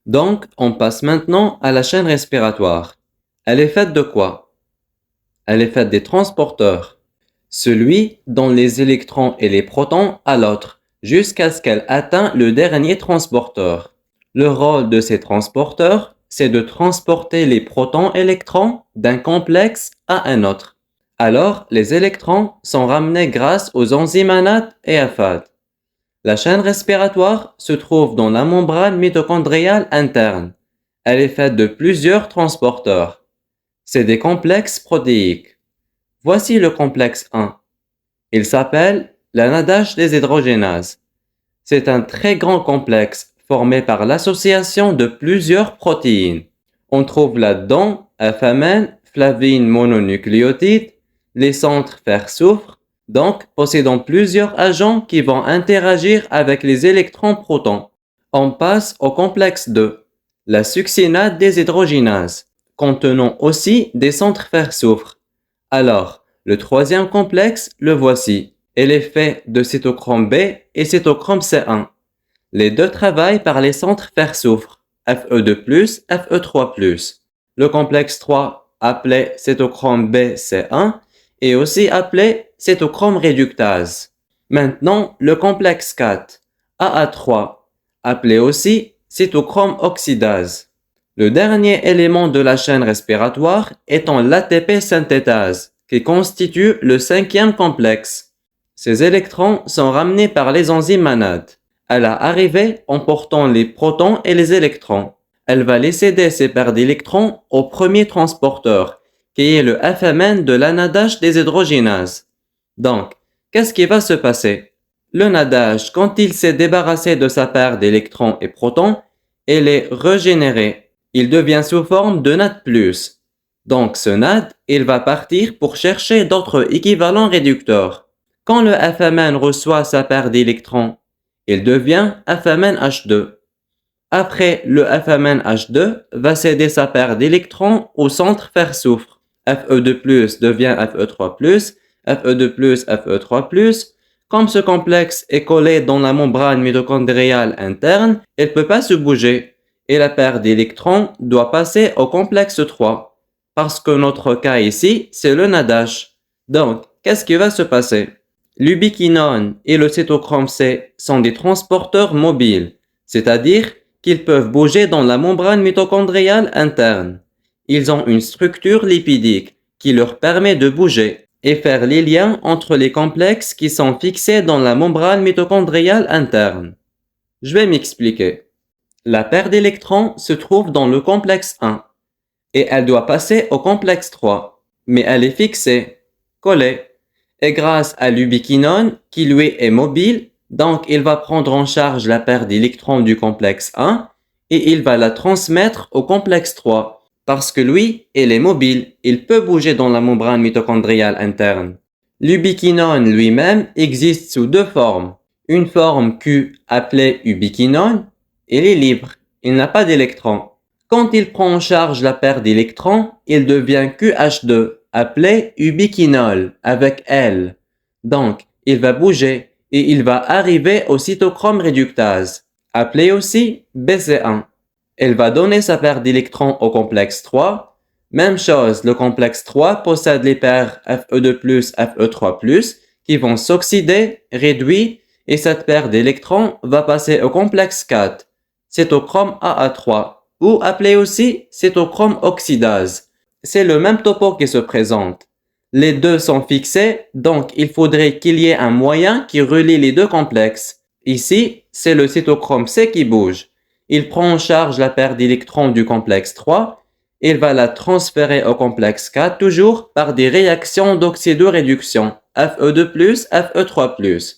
Donc, on passe maintenant à la chaîne respiratoire. Elle est faite de quoi? Elle est faite des transporteurs. Celui dont les électrons et les protons à l'autre, jusqu'à ce qu'elle atteigne le dernier transporteur. Le rôle de ces transporteurs, c'est de transporter les protons-électrons d'un complexe à un autre. Alors, les électrons sont ramenés grâce aux enzymes ANAT et AFAD. La chaîne respiratoire se trouve dans la membrane mitochondriale interne. Elle est faite de plusieurs transporteurs. C'est des complexes protéiques. Voici le complexe 1. Il s'appelle l'anadase déshydrogénase. C'est un très grand complexe formé par l'association de plusieurs protéines. On trouve là-dedans alphamène, flavine mononucléotide, les centres fer-soufre, donc possédant plusieurs agents qui vont interagir avec les électrons-protons. On passe au complexe 2, la succinate déshydrogénase, contenant aussi des centres fer-soufre. Alors, le troisième complexe, le voici. Il est fait de cytochrome B et cytochrome C1. Les deux travaillent par les centres fer-soufre, Fe2+, Fe3+. Le complexe 3, appelé cytochrome B-C1, est aussi appelé cytochrome réductase. Maintenant, le complexe 4, AA3, appelé aussi cytochrome oxydase. Le dernier élément de la chaîne respiratoire étant l'ATP synthétase, qui constitue le cinquième complexe. Ces électrons sont ramenés par les enzymes ANAD. À l'arrivée en portant les protons et les électrons. Elle va les céder ces paires d'électrons au premier transporteur, qui est le FMN de l'anadase déshydrogénase. Donc, qu'est-ce qui va se passer? Le nadage, quand il s'est débarrassé de sa paire d'électrons et protons, il est régénéré. Il devient sous forme de NAD+. Donc ce NAD, il va partir pour chercher d'autres équivalents réducteurs. Quand le FMN reçoit sa paire d'électrons, il devient FMNH2. Après, le FMNH2 va céder sa paire d'électrons au centre fer-soufre. Fe2+, devient Fe3+, Fe2+, Fe3+. Comme ce complexe est collé dans la membrane mitochondriale interne, il ne peut pas se bouger. Et la paire d'électrons doit passer au complexe 3. Parce que notre cas ici, c'est le nadage. Donc, qu'est-ce qui va se passer? L'ubiquinone et le cytochrome C sont des transporteurs mobiles, c'est-à-dire qu'ils peuvent bouger dans la membrane mitochondriale interne. Ils ont une structure lipidique qui leur permet de bouger et faire les liens entre les complexes qui sont fixés dans la membrane mitochondriale interne. Je vais m'expliquer. La paire d'électrons se trouve dans le complexe 1 et elle doit passer au complexe 3, mais elle est fixée, collée. Et grâce à l'ubiquinone, qui lui est mobile, donc il va prendre en charge la paire d'électrons du complexe 1 et il va la transmettre au complexe 3. Parce que lui, il est mobile, il peut bouger dans la membrane mitochondriale interne. L'ubiquinone lui-même existe sous deux formes. Une forme Q appelée ubiquinone, il est libre, il n'a pas d'électrons. Quand il prend en charge la paire d'électrons, il devient QH2, appelé ubiquinol, avec L. Donc, il va bouger et il va arriver au cytochrome réductase, appelé aussi BC1. Il va donner sa paire d'électrons au complexe 3. Même chose, le complexe 3 possède les paires Fe2+, Fe3+, qui vont s'oxyder, réduire, et cette paire d'électrons va passer au complexe 4, cytochrome AA3. Ou appelé aussi cytochrome oxydase. C'est le même topo qui se présente. Les deux sont fixés, donc il faudrait qu'il y ait un moyen qui relie les deux complexes. Ici, c'est le cytochrome C qui bouge. Il prend en charge la paire d'électrons du complexe 3, il va la transférer au complexe 4 toujours par des réactions d'oxydoréduction, Fe2+, Fe3+.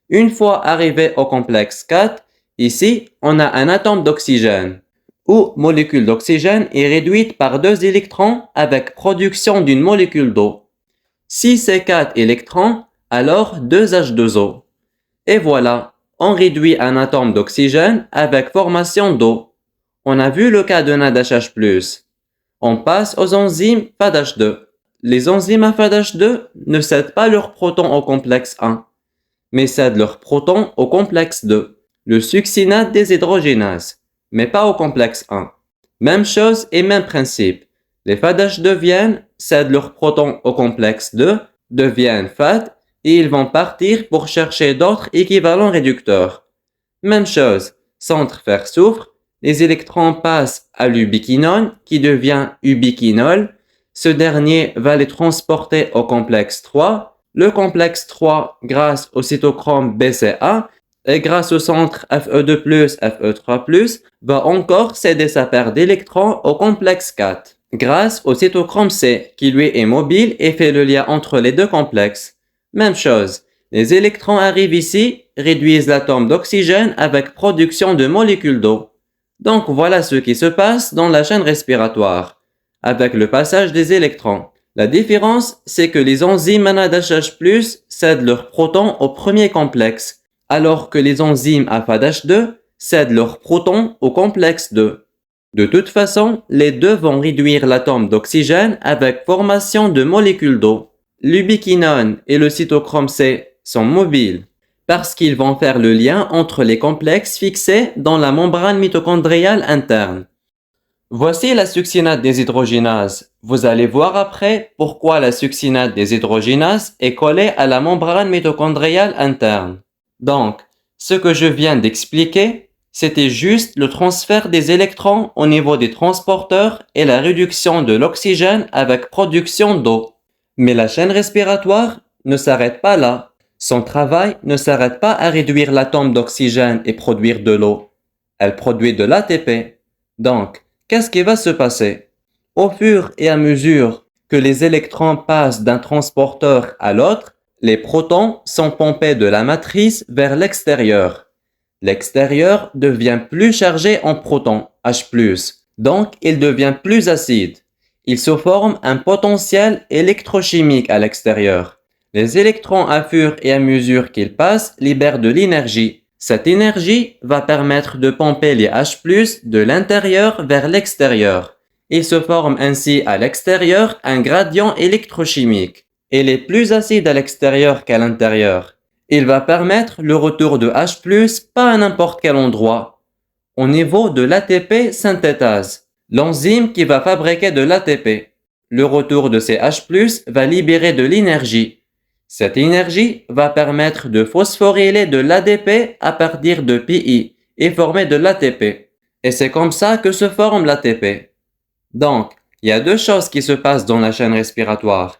Une fois arrivé au complexe 4, ici, on a un atome d'oxygène où molécule d'oxygène est réduite par 2 électrons avec production d'une molécule d'eau. Si c'est 4 électrons, alors 2H2O. Et voilà, on réduit un atome d'oxygène avec formation d'eau. On a vu le cas de NADH+. On passe aux enzymes FADH2. Les enzymes à FADH2 ne cèdent pas leurs protons au complexe 1, mais cèdent leurs protons au complexe 2, le succinate déshydrogénase. mais pas au complexe 1. Même chose et même principe. Les FADH2 cèdent leurs protons au complexe 2, deviennent FAD, et ils vont partir pour chercher d'autres équivalents réducteurs. Même chose, centre fer-soufre, les électrons passent à l'ubiquinone qui devient ubiquinol. Ce dernier va les transporter au complexe 3. Le complexe 3, grâce au cytochrome BCA et grâce au centre Fe2+, Fe3+, va encore céder sa paire d'électrons au complexe 4. Grâce au cytochrome C qui lui est mobile et fait le lien entre les deux complexes. Même chose, les électrons arrivent ici, réduisent l'atome d'oxygène avec production de molécules d'eau. Donc voilà ce qui se passe dans la chaîne respiratoire, avec le passage des électrons. La différence, c'est que les enzymes NADH+, cèdent leurs protons au premier complexe, alors que les enzymes FADH2 cèdent leurs protons au complexe 2. De toute façon, les deux vont réduire l'atome d'oxygène avec formation de molécules d'eau. L'ubiquinone et le cytochrome C sont mobiles parce qu'ils vont faire le lien entre les complexes fixés dans la membrane mitochondriale interne. Voici la succinate des hydrogénases. Vous allez voir après pourquoi la succinate des hydrogénases est collée à la membrane mitochondriale interne. Donc, ce que je viens d'expliquer, c'était juste le transfert des électrons au niveau des transporteurs et la réduction de l'oxygène avec production d'eau. Mais la chaîne respiratoire ne s'arrête pas là. Son travail ne s'arrête pas à réduire l'atome d'oxygène et produire de l'eau. Elle produit de l'ATP. Donc, qu'est-ce qui va se passer? Au fur et à mesure que les électrons passent d'un transporteur à l'autre, les protons sont pompés de la matrice vers l'extérieur. L'extérieur devient plus chargé en protons, H+, donc il devient plus acide. Il se forme un potentiel électrochimique à l'extérieur. Les électrons, à fur et à mesure qu'ils passent, libèrent de l'énergie. Cette énergie va permettre de pomper les H+, de l'intérieur vers l'extérieur. Il se forme ainsi à l'extérieur un gradient électrochimique. Il est plus acide à l'extérieur qu'à l'intérieur. Il va permettre le retour de H+, pas à n'importe quel endroit, au niveau de l'ATP synthétase, l'enzyme qui va fabriquer de l'ATP. Le retour de ces H+, va libérer de l'énergie. Cette énergie va permettre de phosphoryler de l'ADP à partir de PI et former de l'ATP. Et c'est comme ça que se forme l'ATP. Donc, il y a deux choses qui se passent dans la chaîne respiratoire.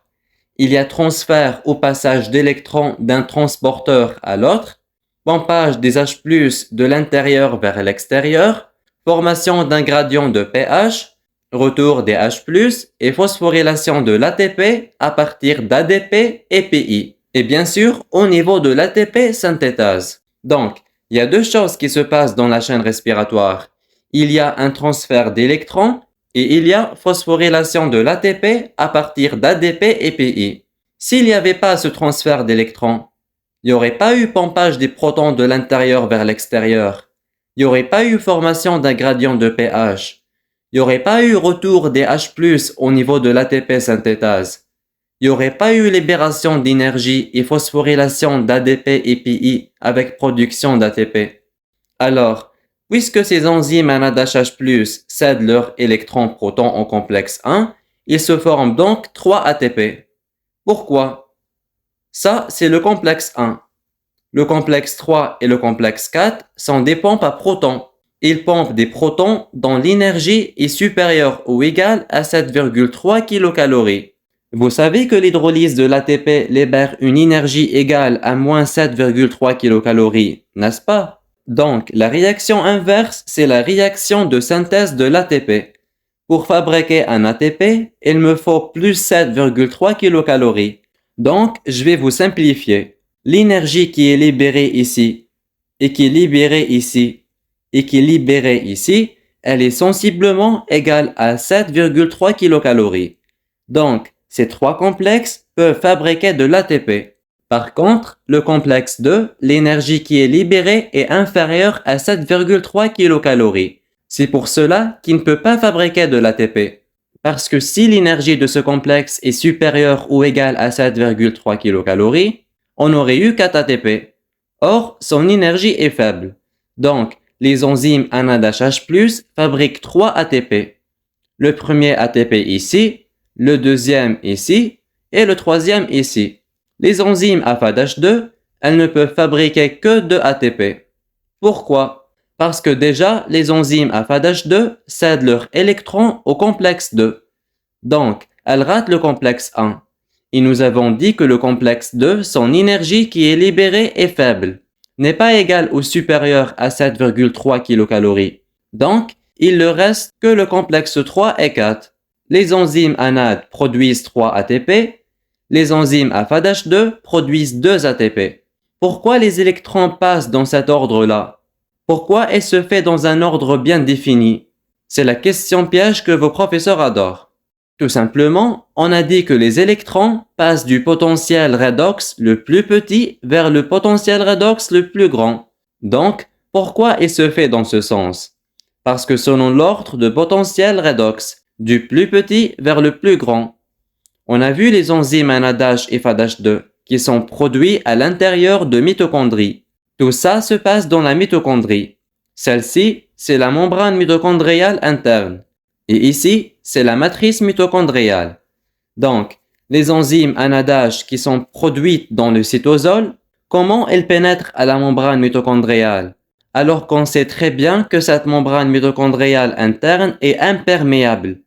Il y a transfert ou passage d'électrons d'un transporteur à l'autre, pompage des H+ de l'intérieur vers l'extérieur, formation d'un gradient de pH, retour des H+, et phosphorylation de l'ATP à partir d'ADP et PI. Et bien sûr, au niveau de l'ATP synthétase. Donc, il y a deux choses qui se passent dans la chaîne respiratoire. Il y a un transfert d'électrons et il y a phosphorylation de l'ATP à partir d'ADP et PI. S'il n'y avait pas ce transfert d'électrons, il n'y aurait pas eu pompage des protons de l'intérieur vers l'extérieur. Il n'y aurait pas eu formation d'un gradient de pH. Il n'y aurait pas eu retour des H+ au niveau de l'ATP synthétase. Il n'y aurait pas eu libération d'énergie et phosphorylation d'ADP et PI avec production d'ATP. Alors, puisque ces enzymes NADH+, cèdent leurs électrons-protons en complexe 1, il se forme donc 3 ATP. Pourquoi? Ça, c'est le complexe 1. Le complexe 3 et le complexe 4 sont des pompes à protons. Ils pompent des protons dont l'énergie est supérieure ou égale à 7,3 kcal. Vous savez que l'hydrolyse de l'ATP libère une énergie égale à moins 7,3 kcal, n'est-ce pas? Donc, la réaction inverse, c'est la réaction de synthèse de l'ATP. Pour fabriquer un ATP, il me faut plus 7,3 kcal. Donc, je vais vous simplifier. L'énergie qui est libérée ici, et qui est libérée ici, et qui est libérée ici, elle est sensiblement égale à 7,3 kcal. Donc, ces trois complexes peuvent fabriquer de l'ATP. Par contre, le complexe 2, l'énergie qui est libérée est inférieure à 7,3 kcal. C'est pour cela qu'il ne peut pas fabriquer de l'ATP. Parce que si l'énergie de ce complexe est supérieure ou égale à 7,3 kcal, on aurait eu 4 ATP. Or, son énergie est faible. Donc, les enzymes anadase H+, fabriquent 3 ATP. Le premier ATP ici, le deuxième ici et le troisième ici. Les enzymes AFADH2, elles ne peuvent fabriquer que 2 ATP. Pourquoi? Parce que déjà, les enzymes AFADH2 cèdent leur électron au complexe 2. Donc, elles ratent le complexe 1. Et nous avons dit que le complexe 2, son énergie qui est libérée est faible, n'est pas égale ou supérieure à 7,3 kcal. Donc, il ne reste que le complexe 3 et 4. Les enzymes ANAD produisent 3 ATP, les enzymes AFADH2 produisent 2 ATP. Pourquoi les électrons passent dans cet ordre-là? Pourquoi elle se fait dans un ordre bien défini? C'est la question piège que vos professeurs adorent. Tout simplement, on a dit que les électrons passent du potentiel redox le plus petit vers le potentiel redox le plus grand. Donc, pourquoi il se fait dans ce sens? Parce que selon l'ordre de potentiel redox, du plus petit vers le plus grand. On a vu les enzymes anadase et FADH2 qui sont produits à l'intérieur de mitochondries. Tout ça se passe dans la mitochondrie. Celle-ci, c'est la membrane mitochondriale interne. Et ici, c'est la matrice mitochondriale. Donc, les enzymes anadase qui sont produites dans le cytosol, comment elles pénètrent à la membrane mitochondriale? Alors qu'on sait très bien que cette membrane mitochondriale interne est imperméable.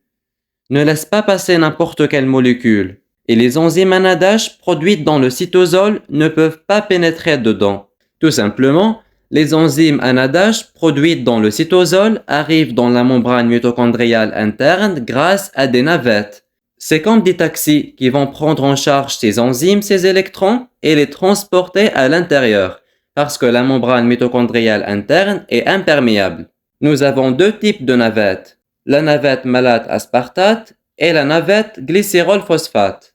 Ne laisse pas passer n'importe quelle molécule. Et les enzymes anadase produites dans le cytosol ne peuvent pas pénétrer dedans. Tout simplement, les enzymes anadase produites dans le cytosol arrivent dans la membrane mitochondriale interne grâce à des navettes. C'est comme des taxis qui vont prendre en charge ces enzymes, ces électrons, et les transporter à l'intérieur, parce que la membrane mitochondriale interne est imperméable. Nous avons 2 types de navettes, la navette malate aspartate et la navette glycérol phosphate.